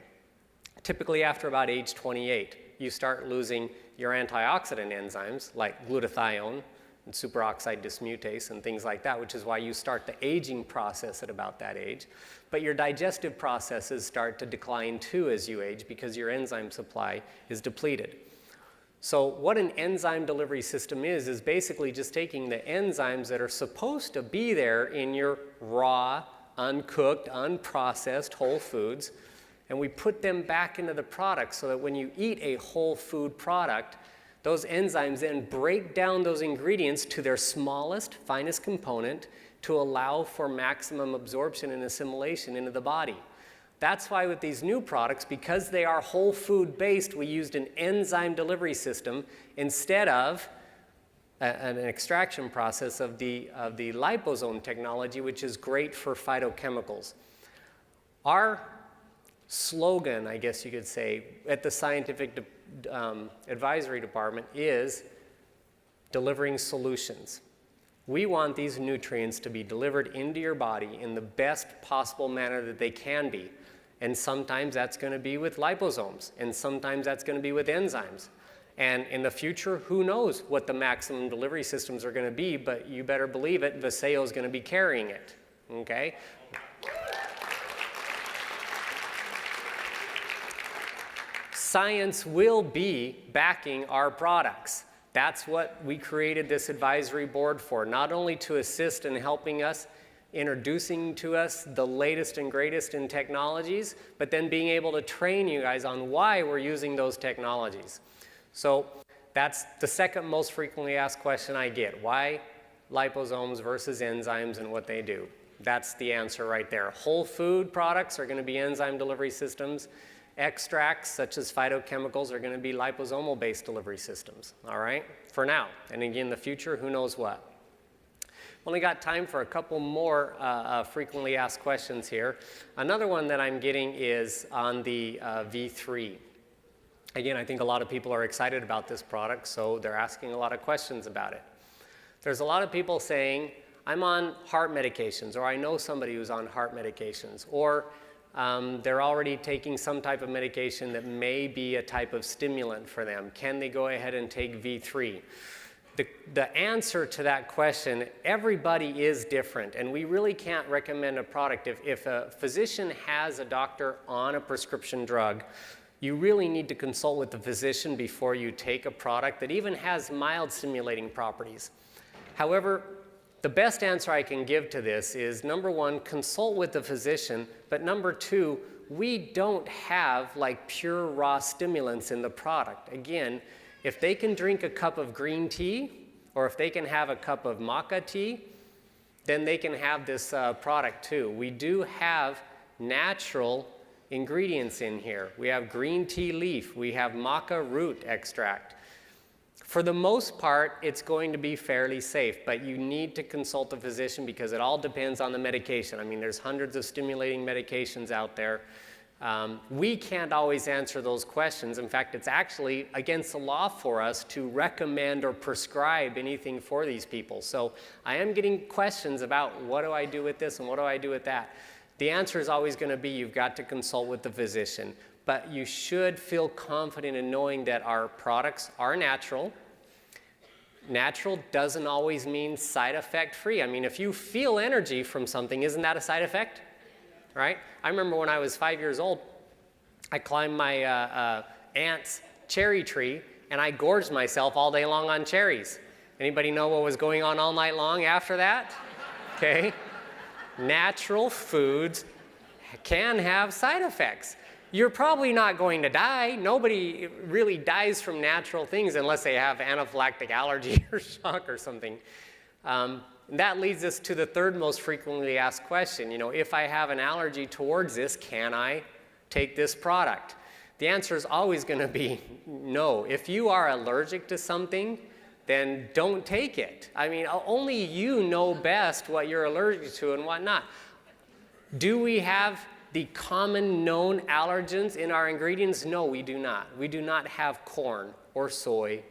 Typically after about age 28, you start losing your antioxidant enzymes like glutathione and superoxide dismutase and things like that, which is why you start the aging process at about that age. But your digestive processes start to decline too as you age because your enzyme supply is depleted. So what an enzyme delivery system is basically just taking the enzymes that are supposed to be there in your raw, uncooked, unprocessed whole foods, and we put them back into the product so that when you eat a whole food product, those enzymes then break down those ingredients to their smallest, finest component to allow for maximum absorption and assimilation into the body. That's why with these new products, because they are whole food based, we used an enzyme delivery system instead of an extraction process of the liposome technology, which is great for phytochemicals. Our slogan, I guess you could say, at the Scientific Advisory Department is delivering solutions. We want these nutrients to be delivered into your body in the best possible manner that they can be. And sometimes that's going to be with liposomes, and sometimes that's going to be with enzymes. And in the future, who knows what the maximum delivery systems are going to be, but you better believe it, Vasayo is going to be carrying it, okay? Science will be backing our products. That's what we created this advisory board for, not only to assist in helping us, introducing to us the latest and greatest in technologies, but then being able to train you guys on why we're using those technologies. So that's the second most frequently asked question I get. Why liposomes versus enzymes and what they do? That's the answer right there. Whole food products are going to be enzyme delivery systems. Extracts, such as phytochemicals, are going to be liposomal-based delivery systems, all right, for now. And again, in the future, who knows what. Only got time for a couple more frequently asked questions here. Another one that I'm getting is on the V3. Again, I think a lot of people are excited about this product, so they're asking a lot of questions about it. There's a lot of people saying, I'm on heart medications, or I know somebody who's on heart medications, or they're already taking some type of medication that may be a type of stimulant for them. Can they go ahead and take V3? The answer to that question, everybody is different, and we really can't recommend a product. If a physician has a doctor on a prescription drug, you really need to consult with the physician before you take a product that even has mild stimulating properties. However, the best answer I can give to this is, number one, consult with the physician, but number two, we don't have like pure raw stimulants in the product. Again, if they can drink a cup of green tea, or if they can have a cup of maca tea, then they can have this product too. We do have natural ingredients in here. We have green tea leaf, we have maca root extract. For the most part, it's going to be fairly safe, but you need to consult a physician because it all depends on the medication. I mean, there's hundreds of stimulating medications out there. We can't always answer those questions. In fact, it's actually against the law for us to recommend or prescribe anything for these people. So I am getting questions about what do I do with this and what do I do with that. The answer is always going to be you've got to consult with the physician. But you should feel confident in knowing that our products are natural. Natural doesn't always mean side effect free. I mean, if you feel energy from something, isn't that a side effect? Right? I remember when I was 5 years old, I climbed my aunt's cherry tree and I gorged myself all day long on cherries. Anybody know what was going on all night long after that? Okay. Natural foods can have side effects. You're probably not going to die. Nobody really dies from natural things unless they have anaphylactic allergy or shock or something. That leads us to the third most frequently asked question. You know, if I have an allergy towards this, can I take this product? The answer is always going to be no. If you are allergic to something, then don't take it. I mean, only you know best what you're allergic to and what not. Do we have the common known allergens in our ingredients? No, we do not. We do not have corn or soy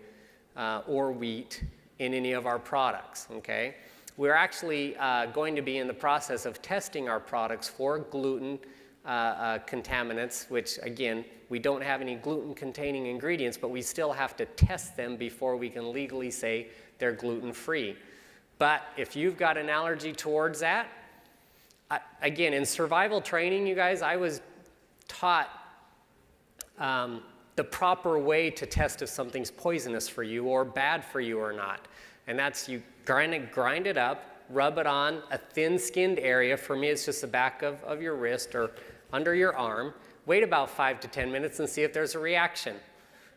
or wheat in any of our products, okay? We're actually going to be in the process of testing our products for gluten contaminants, which again, we don't have any gluten-containing ingredients, but we still have to test them before we can legally say they're gluten-free. But if you've got an allergy towards that, again, in survival training, you guys, I was taught the proper way to test if something's poisonous for you or bad for you or not. And that's you grind it up, rub it on a thin-skinned area. For me, it's just the back of your wrist or under your arm. Wait about 5 to 10 minutes and see if there's a reaction.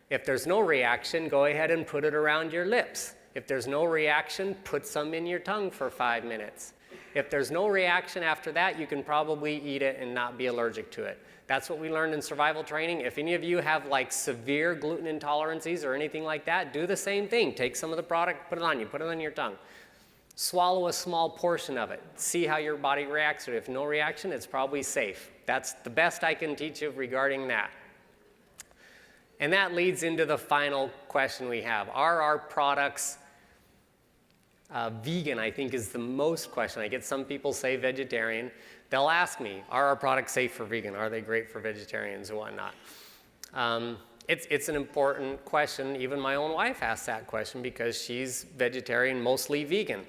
If there's no reaction, go ahead and put it around your lips. If there's no reaction, put some in your tongue for 5 minutes. If there's no reaction after that, you can probably eat it and not be allergic to it. That's what we learned in survival training. If any of you have like severe gluten intolerances or anything like that, do the same thing. Take some of the product, put it on you, put it on your tongue. Swallow a small portion of it. See how your body reacts to it. If no reaction, it's probably safe. That's the best I can teach you regarding that. And that leads into the final question we have. Are our products vegan? I think is the most question. I get some people say vegetarian. They'll ask me, are our products safe for vegan? Are they great for vegetarians and whatnot? It's an important question. Even my own wife asks that question because she's vegetarian, mostly vegan.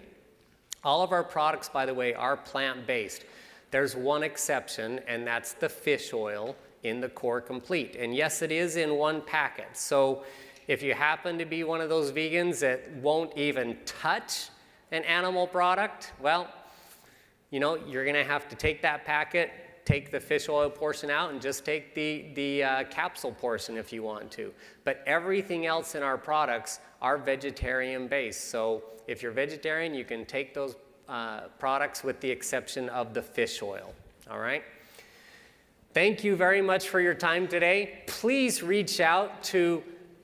All of our products, by the way, are plant-based. There's one exception, and that's the fish oil in the Core Complete. And yes, it is in one packet. So if you happen to be one of those vegans that won't even touch an animal product, well, you know, you're gonna have to take that packet, take the fish oil portion out, and just take the capsule portion if you want to. But everything else in our products are vegetarian-based. So if you're vegetarian, you can take those products with the exception of the fish oil, all right? Thank you very much for your time today. Please reach out to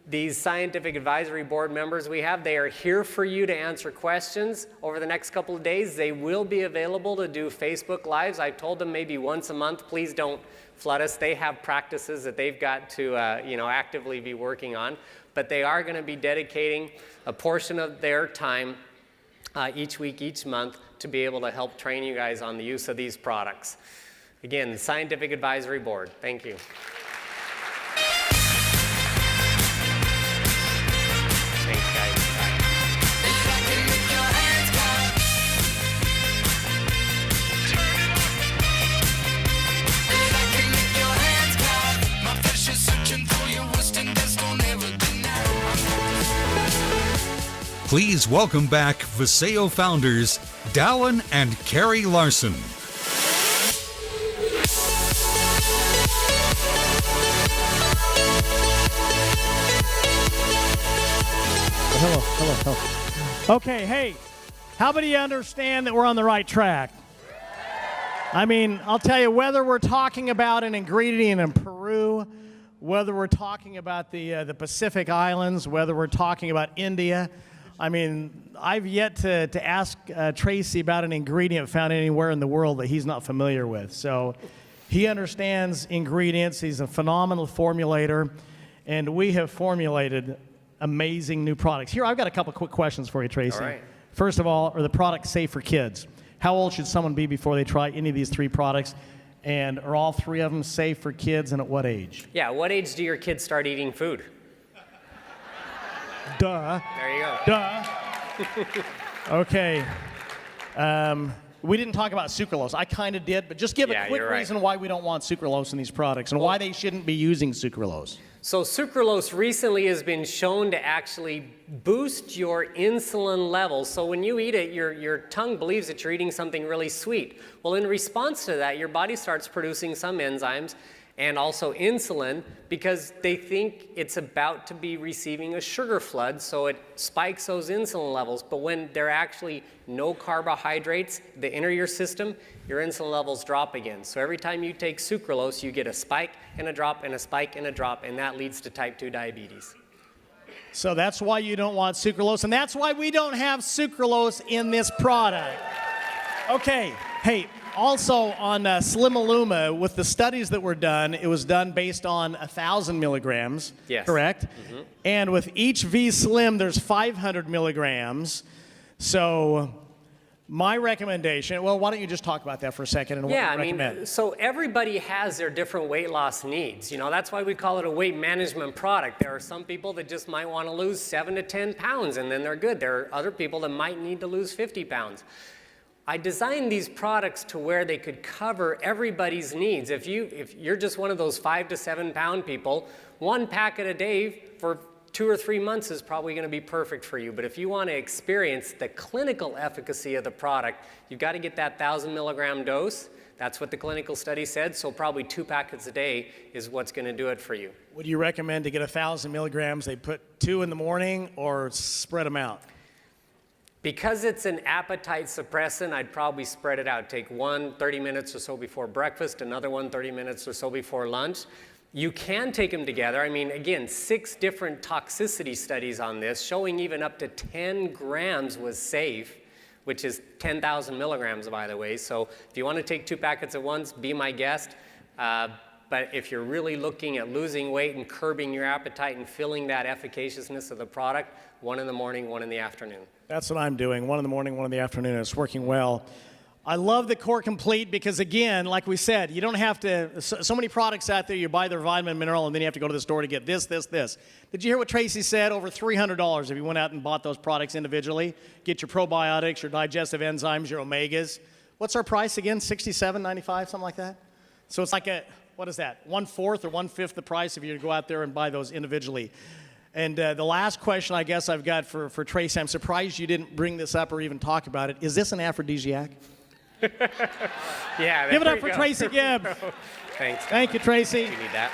these Scientific Advisory Board members we have. They are here for you to answer questions over the next couple of days. They will be available to do Facebook Lives. I told them maybe once a month. Please don't flood us. They have practices that they've got to actively be working on. But they are going to be dedicating a portion of their time each week, each month, to be able to help train you guys on the use of these products. Again, the Scientific Advisory Board. Thank you. Thanks, guys. Please welcome back Vasayo founders Dallin and Carrie Larson. Hello. Okay, hey, how many of you understand that we're on the right track? I mean, I'll tell you, whether we're talking about an ingredient in Peru, whether we're talking about the Pacific Islands, whether we're talking about India, I mean, I've yet to ask Tracy about an ingredient found anywhere in the world that he's not familiar with. So he understands ingredients. He's a phenomenal formulator, and we have formulated amazing new products. Here, I've got a couple quick questions for you, Tracy. All right. First of all, are the products safe for kids? How old should someone be before they try any of these three products? And are all three of them safe for kids, and at what age? Yeah, what age do your kids start eating food? Duh. There you go. Duh. Okay. We didn't talk about sucralose. I kind of did, but just give a quick reason why we don't want sucralose in these products and why they shouldn't be using sucralose. So sucralose recently has been shown to actually boost your insulin levels. So when you eat it, your tongue believes that you're eating something really sweet. Well, in response to that, your body starts producing some enzymes and also insulin because they think it's about to be receiving a sugar flood, so it spikes those insulin levels. But when there are actually no carbohydrates that enter your system, your insulin levels drop again. So every time you take sucralose, you get a spike and a drop and a spike and a drop, and that leads to type 2 diabetes. So that's why you don't want sucralose, and that's why we don't have sucralose in this product. Okay, hey, Also on Slimaluma, with the studies that were done, it was done based on 1,000 milligrams, Yes. correct? And with each V Slim, there's 500 milligrams. So my recommendation, well, why don't you just talk about that for a second and what Yeah, you recommend? so everybody has their different weight loss needs. You know, that's why we call it a weight management product. There are some people that just might want to lose 7 to 10 pounds and then they're good. There are other people that might need to lose 50 pounds. I designed these products to where they could cover everybody's needs. If you're just one of those 5 to 7 pound people, 1 packet a day for 2 or 3 months is probably going to be perfect for you. But if you want to experience the clinical efficacy of the product, you've got to get that 1,000 milligram dose. That's what the clinical study said. So probably 2 packets a day is what's going to do it for you. Would you recommend to get 1,000 milligrams, they put 2 in the morning or spread them out? Because it's an appetite suppressant, I'd probably spread it out. Take one 30 minutes or so before breakfast, another one 30 minutes or so before lunch. You can take them together. I mean, again, 6 different toxicity studies on this, showing even up to 10 grams was safe, which is 10,000 milligrams, by the way. So if you want to take 2 packets at once, be my guest. But if you're really looking at losing weight and curbing your appetite and feeling that efficaciousness of the product, 1 in the morning, 1 in the afternoon. That's what I'm doing, 1 in the morning, 1 in the afternoon. It's working well. I love the Core Complete because, again, like we said, you don't have to, so many products out there, you buy their vitamin, mineral, and then you have to go to the store to get this, this, this. Did you hear what Tracy said? Over $300 if you went out and bought those products individually. Get your probiotics, your digestive enzymes, your omegas. What's our price again? $67.95, something like that? So it's like what is that? 1/4 or 1/5 the price if you go out there and buy those individually. And the last question I guess I've got for Tracy, I'm surprised you didn't bring this up or even talk about it. Is this an aphrodisiac? Yeah. Give it up for Tracy Gibbs. Thanks. Thank you, Tracy. You need that.